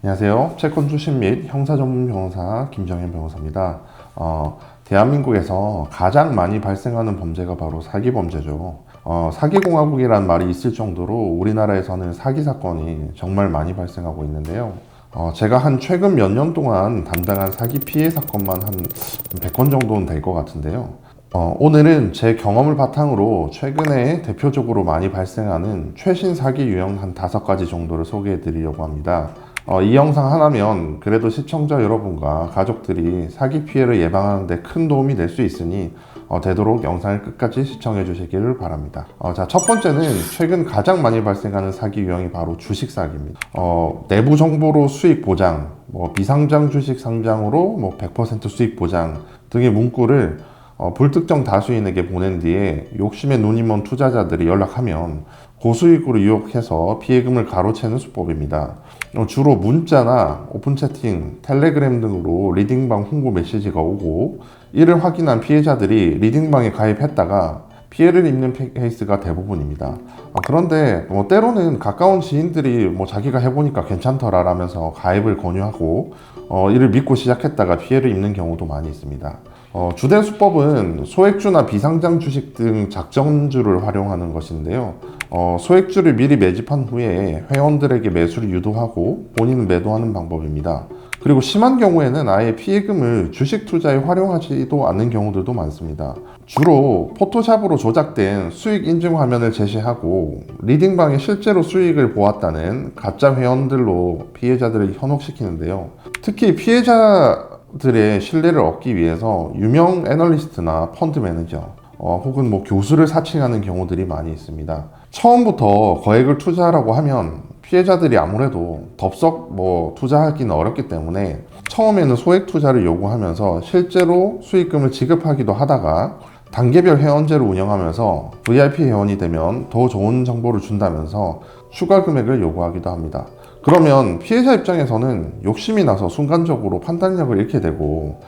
안녕하세요. 채권 출신 및 형사 전문 변호사 김정현 변호사입니다. 대한민국에서 가장 많이 발생하는 범죄가 바로 사기 범죄죠. 사기공화국이란 말이 있을 정도로 우리나라에서는 사기 사건이 정말 많이 발생하고 있는데요. 제가 최근 몇 년 동안 담당한 사기 피해 사건만 한 100건 정도는 될 것 같은데요. 오늘은 제 경험을 바탕으로 최근에 대표적으로 많이 발생하는 최신 사기 유형 한 5가지 정도를 소개해 드리려고 합니다. 이 영상 하나면 그래도 시청자 여러분과 가족들이 사기 피해를 예방하는 데 큰 도움이 될 수 있으니 되도록 영상을 끝까지 시청해 주시기를 바랍니다. 첫 번째는 최근 가장 많이 발생하는 사기 유형이 바로 주식 사기입니다. 내부 정보로 수익 보장, 비상장 주식 상장으로 100% 수익 보장 등의 문구를 불특정 다수인에게 보낸 뒤에 욕심에 눈이 먼 투자자들이 연락하면 고수익으로 유혹해서 피해금을 가로채는 수법입니다. 주로 문자나 오픈 채팅, 텔레그램 등으로 리딩방 홍보 메시지가 오고 이를 확인한 피해자들이 리딩방에 가입했다가 피해를 입는 케이스가 대부분입니다. 그런데 때로는 가까운 지인들이 자기가 해보니까 괜찮더라 라면서 가입을 권유하고 이를 믿고 시작했다가 피해를 입는 경우도 많이 있습니다. 주된 수법은 소액주나 비상장 주식 등 작전주를 활용하는 것인데요. 소액주를 미리 매집한 후에 회원들에게 매수를 유도하고 본인은 매도하는 방법입니다. 그리고 심한 경우에는 아예 피해금을 주식 투자에 활용하지도 않는 경우들도 많습니다. 주로 포토샵으로 조작된 수익 인증 화면을 제시하고 리딩방에 실제로 수익을 보았다는 가짜 회원들로 피해자들을 현혹시키는데요. 특히 피해자들의 신뢰를 얻기 위해서 유명 애널리스트나 펀드 매니저 혹은 교수를 사칭하는 경우들이 많이 있습니다. 처음부터 거액을 투자하라고 하면 피해자들이 아무래도 덥석 투자하기는 어렵기 때문에 처음에는 소액 투자를 요구하면서 실제로 수익금을 지급하기도 하다가 단계별 회원제를 운영하면서 VIP 회원이 되면 더 좋은 정보를 준다면서 추가 금액을 요구하기도 합니다. 그러면 피해자 입장에서는 욕심이 나서 순간적으로 판단력을 잃게 되고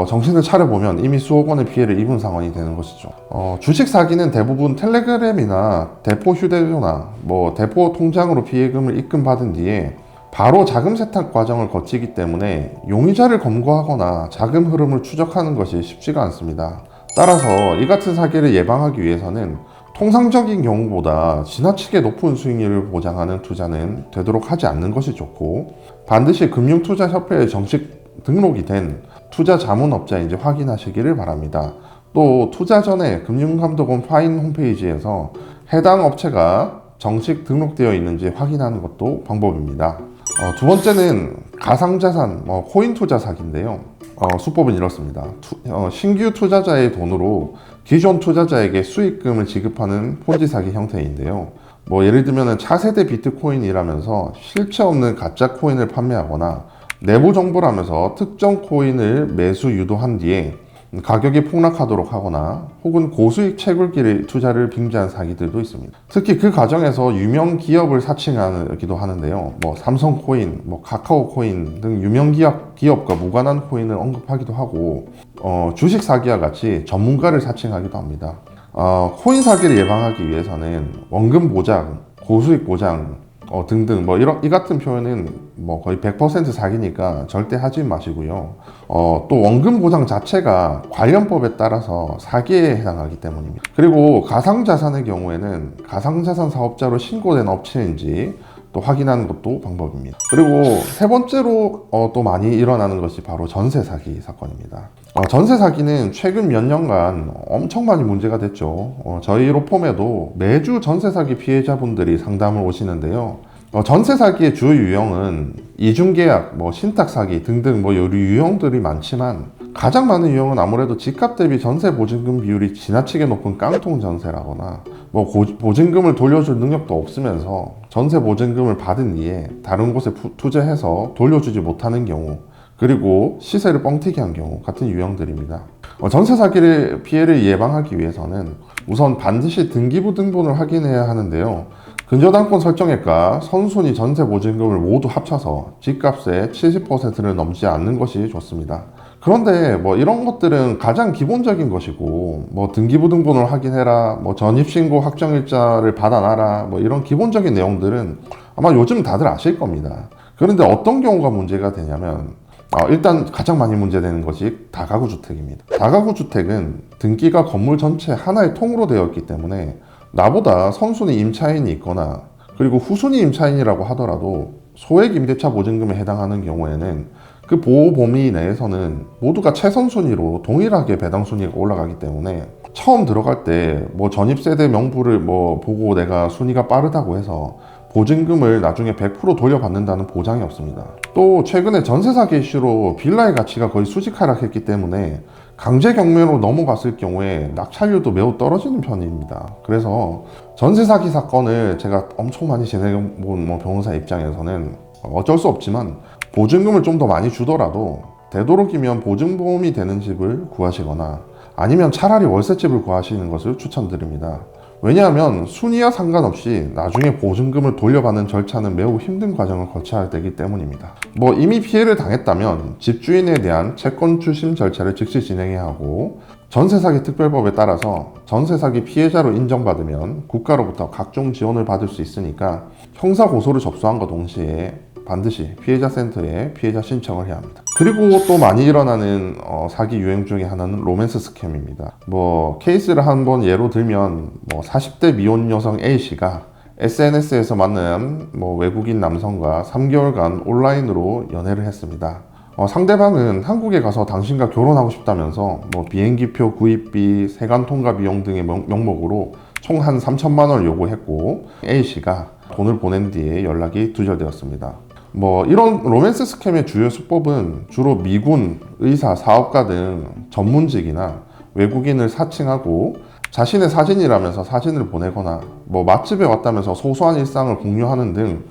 정신을 차려보면 이미 수억 원의 피해를 입은 상황이 되는 것이죠. 주식 사기는 대부분 텔레그램이나 대포 휴대전화, 대포 통장으로 피해금을 입금받은 뒤에 바로 자금 세탁 과정을 거치기 때문에 용의자를 검거하거나 자금 흐름을 추적하는 것이 쉽지가 않습니다. 따라서 이 같은 사기를 예방하기 위해서는 통상적인 경우보다 지나치게 높은 수익률을 보장하는 투자는 되도록 하지 않는 것이 좋고, 반드시 금융투자협회에 정식 등록이 된 투자자문업자인지 확인하시기를 바랍니다. 또 투자 전에 금융감독원 파인 홈페이지에서 해당 업체가 정식 등록되어 있는지 확인하는 것도 방법입니다. 두 번째는 가상자산, 코인 투자 사기인데요. 수법은 이렇습니다. 신규 투자자의 돈으로 기존 투자자에게 수익금을 지급하는 폰지 사기 형태인데요. 예를 들면 차세대 비트코인이라면서 실체 없는 가짜 코인을 판매하거나 내부 정보라면서 특정 코인을 매수 유도한 뒤에 가격이 폭락하도록 하거나 혹은 고수익 채굴기를 투자를 빙자한 사기들도 있습니다. 특히 그 과정에서 유명 기업을 사칭하기도 하는데요. 삼성코인, 카카오코인 등 유명 기업과 무관한 코인을 언급하기도 하고 주식 사기와 같이 전문가를 사칭하기도 합니다. 코인 사기를 예방하기 위해서는 원금 보장, 고수익 보장 등등 이 같은 표현은 거의 100% 사기니까 절대 하지 마시고요. 또 원금 보장 자체가 관련법에 따라서 사기에 해당하기 때문입니다. 그리고 가상자산의 경우에는 가상자산 사업자로 신고된 업체인지 또 확인하는 것도 방법입니다. 그리고 세 번째로 또 많이 일어나는 것이 바로 전세 사기 사건입니다. 전세 사기는 최근 몇 년간 엄청 많이 문제가 됐죠. 저희 로펌에도 매주 전세 사기 피해자분들이 상담을 오시는데요. 전세 사기의 주 유형은 이중계약, 신탁 사기 등등 여러 유형들이 많지만 가장 많은 유형은 아무래도 집값 대비 전세 보증금 비율이 지나치게 높은 깡통 전세라거나 보증금을 돌려줄 능력도 없으면서 전세 보증금을 받은 뒤에 다른 곳에 투자해서 돌려주지 못하는 경우, 그리고 시세를 뻥튀기 한 경우 같은 유형들입니다. 전세 사기의 피해를 예방하기 위해서는 우선 반드시 등기부등본을 확인해야 하는데요. 근저당권 설정액과 선순위 전세 보증금을 모두 합쳐서 집값의 70%를 넘지 않는 것이 좋습니다. 그런데 이런 것들은 가장 기본적인 것이고 등기부등본을 확인해라, 전입신고 확정일자를 받아놔라 이런 기본적인 내용들은 아마 요즘 다들 아실 겁니다. 그런데 어떤 경우가 문제가 되냐면 일단 가장 많이 문제되는 것이 다가구 주택입니다. 다가구 주택은 등기가 건물 전체 하나의 통으로 되어 있기 때문에 나보다 선순위 임차인이 있거나 그리고 후순위 임차인이라고 하더라도 소액 임대차 보증금에 해당하는 경우에는 그 보호 범위 내에서는 모두가 최선순위로 동일하게 배당 순위가 올라가기 때문에 처음 들어갈 때 뭐 전입세대 명부를 뭐 보고 내가 순위가 빠르다고 해서 보증금을 나중에 100% 돌려받는다는 보장이 없습니다. 또 최근에 전세 사기 이슈로 빌라의 가치가 거의 수직 하락했기 때문에 강제 경매로 넘어갔을 경우에 낙찰률도 매우 떨어지는 편입니다. 그래서 전세 사기 사건을 제가 엄청 많이 진행해본 변호사 입장에서는 어쩔 수 없지만 보증금을 좀 더 많이 주더라도 되도록이면 보증보험이 되는 집을 구하시거나 아니면 차라리 월세집을 구하시는 것을 추천드립니다. 왜냐하면 순위와 상관없이 나중에 보증금을 돌려받는 절차는 매우 힘든 과정을 거쳐야 되기 때문입니다. 뭐 이미 피해를 당했다면 집주인에 대한 채권 추심 절차를 즉시 진행해야 하고 전세사기 특별법에 따라서 전세사기 피해자로 인정받으면 국가로부터 각종 지원을 받을 수 있으니까 형사고소를 접수함과 동시에 반드시 피해자 센터에 피해자 신청을 해야 합니다. 그리고 또 많이 일어나는 사기 유행 중에 하나는 로맨스 스캠입니다. 뭐 케이스를 한번 예로 들면 40대 미혼 여성 A씨가 SNS에서 만난 외국인 남성과 3개월간 온라인으로 연애를 했습니다. 상대방은 한국에 가서 당신과 결혼하고 싶다면서 비행기표 구입비, 세관 통과 비용 등의 명목으로 총 한 3천만 원을 요구했고 A씨가 돈을 보낸 뒤에 연락이 두절되었습니다. 이런 로맨스 스캠의 주요 수법은 주로 미군, 의사, 사업가 등 전문직이나 외국인을 사칭하고 자신의 사진이라면서 사진을 보내거나 맛집에 왔다면서 소소한 일상을 공유하는 등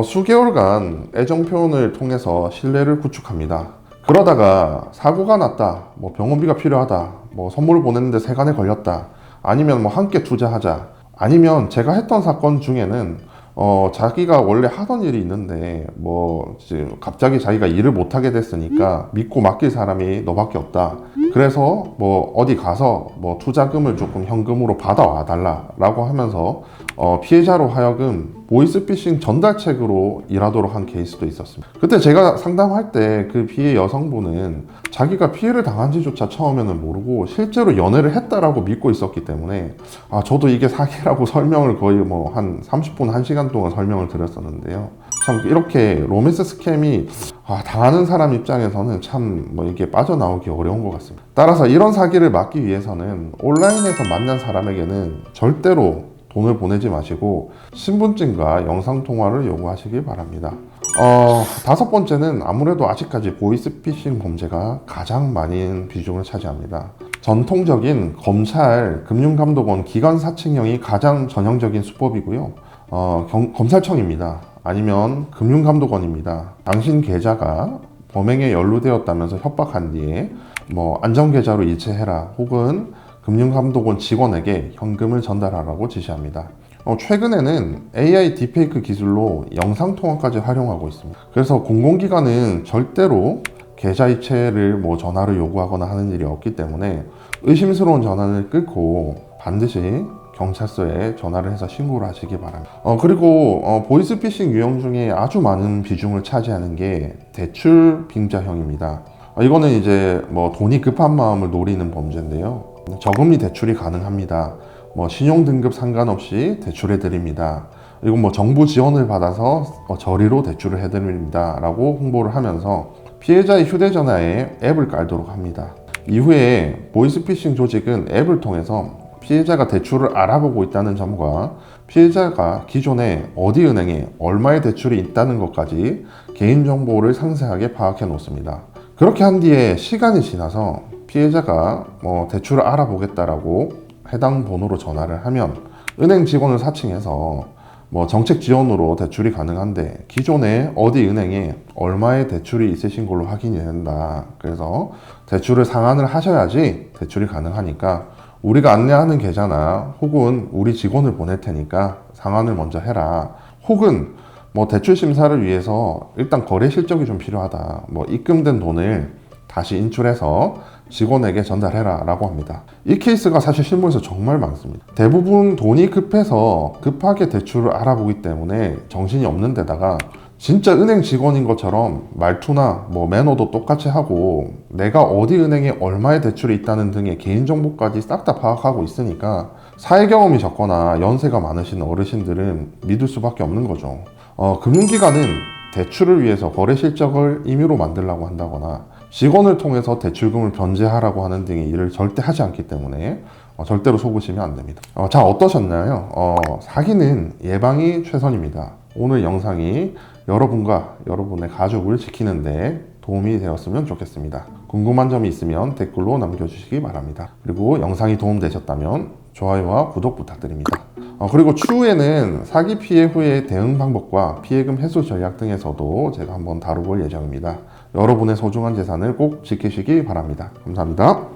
수개월간 애정 표현을 통해서 신뢰를 구축합니다. 그러다가 사고가 났다, 병원비가 필요하다, 선물을 보냈는데 세관에 걸렸다, 아니면 함께 투자하자, 아니면 제가 했던 사건 중에는 자기가 원래 하던 일이 있는데 갑자기 자기가 일을 못하게 됐으니까 믿고 맡길 사람이 너밖에 없다. 그래서 어디 가서 투자금을 조금 현금으로 받아와 달라 라고 하면서 피해자로 하여금 보이스피싱 전달책으로 일하도록 한 케이스도 있었습니다. 그때 제가 상담할 때 그 피해 여성분은 자기가 피해를 당한지조차 처음에는 모르고 실제로 연애를 했다라고 믿고 있었기 때문에 저도 이게 사기라고 설명을 거의 한 30분, 1시간 동안 설명을 드렸었는데요. 참 이렇게 로맨스 스캠이 당하는 사람 입장에서는 참 이게 빠져나오기 어려운 것 같습니다. 따라서 이런 사기를 막기 위해서는 온라인에서 만난 사람에게는 절대로 돈을 보내지 마시고 신분증과 영상통화를 요구하시길 바랍니다. 다섯 번째는 아무래도 아직까지 보이스피싱 범죄가 가장 많은 비중을 차지합니다. 전통적인 검찰, 금융감독원, 기관 사칭형이 가장 전형적인 수법이고요. 검찰청입니다. 아니면 금융감독원입니다. 당신 계좌가 범행에 연루되었다면서 협박한 뒤에 안전계좌로 이체해라 혹은 금융감독원 직원에게 현금을 전달하라고 지시합니다. 최근에는 AI 딥페이크 기술로 영상통화까지 활용하고 있습니다. 그래서 공공기관은 절대로 계좌 이체를 전화로 요구하거나 하는 일이 없기 때문에 의심스러운 전화를 끊고 반드시 경찰서에 전화를 해서 신고를 하시기 바랍니다. 그리고 보이스피싱 유형 중에 아주 많은 비중을 차지하는 게 대출 빙자형입니다. 이거는 이제 돈이 급한 마음을 노리는 범죄인데요. 저금리 대출이 가능합니다. 신용등급 상관없이 대출해 드립니다. 그리고 정부 지원을 받아서 저리로 대출을 해드립니다 라고 홍보를 하면서 피해자의 휴대전화에 앱을 깔도록 합니다. 이후에 보이스피싱 조직은 앱을 통해서 피해자가 대출을 알아보고 있다는 점과 피해자가 기존에 어디 은행에 얼마의 대출이 있다는 것까지 개인정보를 상세하게 파악해 놓습니다. 그렇게 한 뒤에 시간이 지나서 피해자가 대출을 알아보겠다라고 해당 번호로 전화를 하면 은행 직원을 사칭해서 정책 지원으로 대출이 가능한데 기존에 어디 은행에 얼마의 대출이 있으신 걸로 확인이 된다. 그래서 대출을 상환을 하셔야지 대출이 가능하니까 우리가 안내하는 계좌나 혹은 우리 직원을 보낼 테니까 상환을 먼저 해라. 혹은 대출 심사를 위해서 일단 거래 실적이 좀 필요하다. 입금된 돈을 다시 인출해서 직원에게 전달해라 라고 합니다. 이 케이스가 사실 실무에서 정말 많습니다. 대부분 돈이 급해서 급하게 대출을 알아보기 때문에 정신이 없는 데다가 진짜 은행 직원인 것처럼 말투나 뭐 매너도 똑같이 하고 내가 어디 은행에 얼마의 대출이 있다는 등의 개인정보까지 싹 다 파악하고 있으니까 사회 경험이 적거나 연세가 많으신 어르신들은 믿을 수밖에 없는 거죠. 금융기관은 대출을 위해서 거래 실적을 임의로 만들려고 한다거나 직원을 통해서 대출금을 변제하라고 하는 등의 일을 절대 하지 않기 때문에 절대로 속으시면 안 됩니다. 자, 어떠셨나요? 사기는 예방이 최선입니다. 오늘 영상이 여러분과 여러분의 가족을 지키는데 도움이 되었으면 좋겠습니다. 궁금한 점이 있으면 댓글로 남겨주시기 바랍니다. 그리고 영상이 도움되셨다면 좋아요와 구독 부탁드립니다. 그리고 추후에는 사기 피해 후의 대응 방법과 피해금 회수 전략 등에서도 제가 한번 다뤄볼 예정입니다. 여러분의 소중한 재산을 꼭 지키시기 바랍니다. 감사합니다.